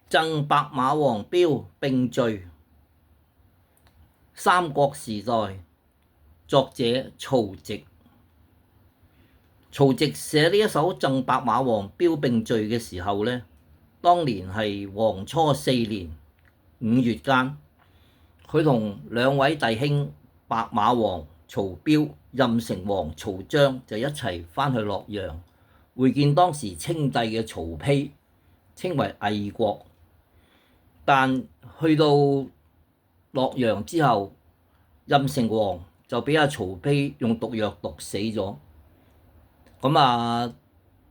贈白馬王標並序。三國時代，作者曹植。曹植寫呢一首贈白馬王標並序嘅時候呢，當年係黃初4年5月間，佢同兩位弟兄白馬王曹標、任城王曹彰就一齊返去洛陽會見當時稱帝嘅曹丕，稱為魏國。但去到洛陽之後，任城王就俾曹丕用毒藥毒死咗。咁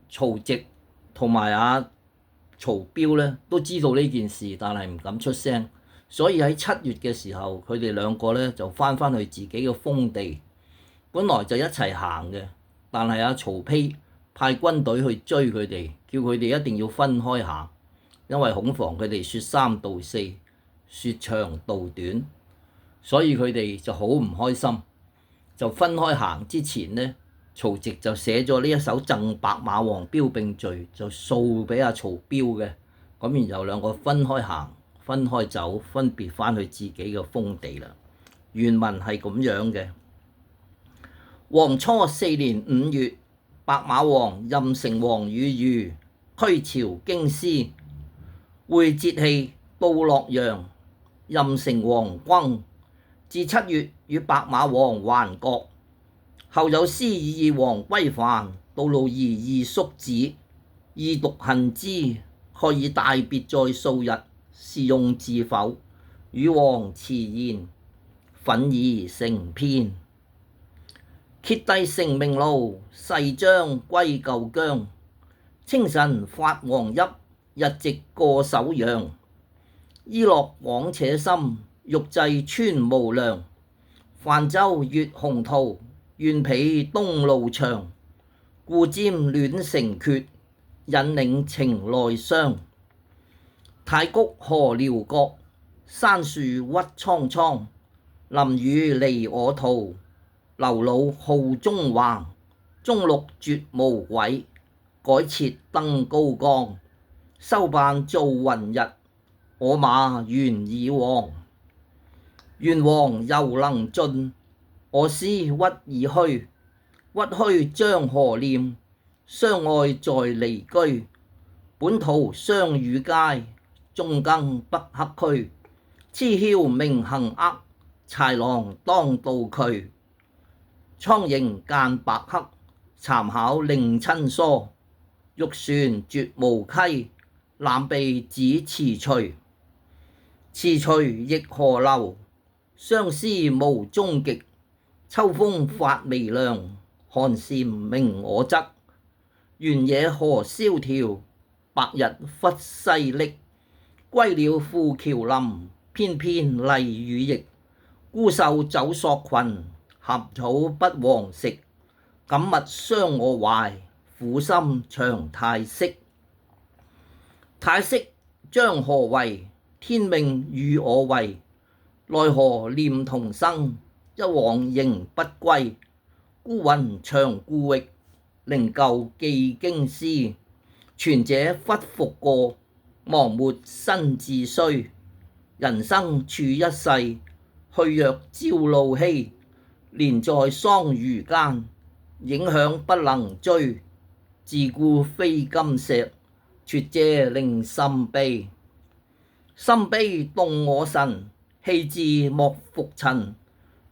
曹植同埋曹標咧都知道呢件事，但係唔敢出聲。所以喺7月嘅時候，佢哋兩個咧就翻去自己嘅封地，本來就一齊行嘅，但係曹丕派軍隊去追佢哋，叫佢哋一定要分開行，因為恐防佢哋説三道四，説長道短，所以佢哋就好唔開心。就分開行之前呢，曹植就寫咗呢一首贈白馬王標並序，就訴俾曹標嘅。咁然後兩個分開行，分開走，分別翻去自己嘅封地啦。原文係咁樣嘅：黃初4年5月，白馬王任城王與虞驅朝京師，會節氣到洛陽。任城王薨，至7月與白馬王還國。後有師以二王歸還，道路疑二叔子，二獨恨之，蓋以大別在數日，是用自否？與王辭言，憤而成篇。揭帝乘明路，誓將歸舊疆。清晨發王邑，日夕過首陽。伊洛廣且深，欲濟川無量。泛舟越洪濤，願彼東路長。故瞻戀城闕，引領情內傷。太谷何遼國，山樹鬱蒼蒼。林雨離我途，流魯號中橫。中陸絕無軌，改設登高岡。修辦造雲日，我馬原以往。願王猶能進，我師屈以虛。屈虛將何念？相愛在離居。本圖相與階，縱耕不克區。雌梟鳴行厄，豺狼當道衢。蒼蠅間白黑，蠶考令親疏。玉船絕無溪，纜臂指遲隨。遲隨亦何留？相思無終極。秋風發微涼，寒蟬鳴我側。原野何蕭條，白日忽西瀝。歸鳥附橋林，翩翩麗羽翼。孤獸走索群，銜草不王食。感物傷我懷，苦心長太息。太息將何為？天命與我違。奈何念同生，一往仍不歸。孤雲長故域，靈舊記京師。存者忽復過，亡沒身自衰。人生處一世，去若朝露稀。年在桑榆間，影響不能追。自顧非金石，脫嗟令心悲。心悲動我神，氣志莫復陳。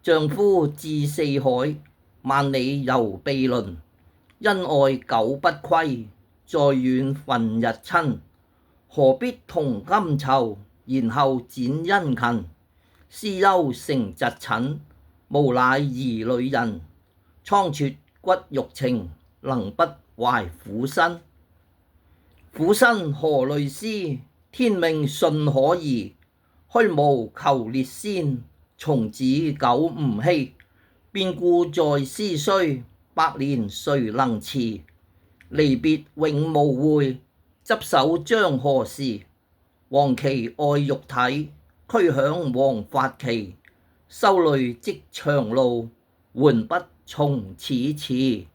丈夫志四海，萬里猶被輪。恩愛久不虧，在遠分日親。何必同甘胄，然後展殷勤。思憂成疾疹，無乃兒女人。倉促骨肉情，能不懷苦身？苦身何慮思？天命順可移。虛無求列先，從子久唔稀。變故在思緒，百年誰能辭？離別永無會，執手將何時？黃旗愛玉體，驅響黃髮旗。收淚即長路，緩不從此辭。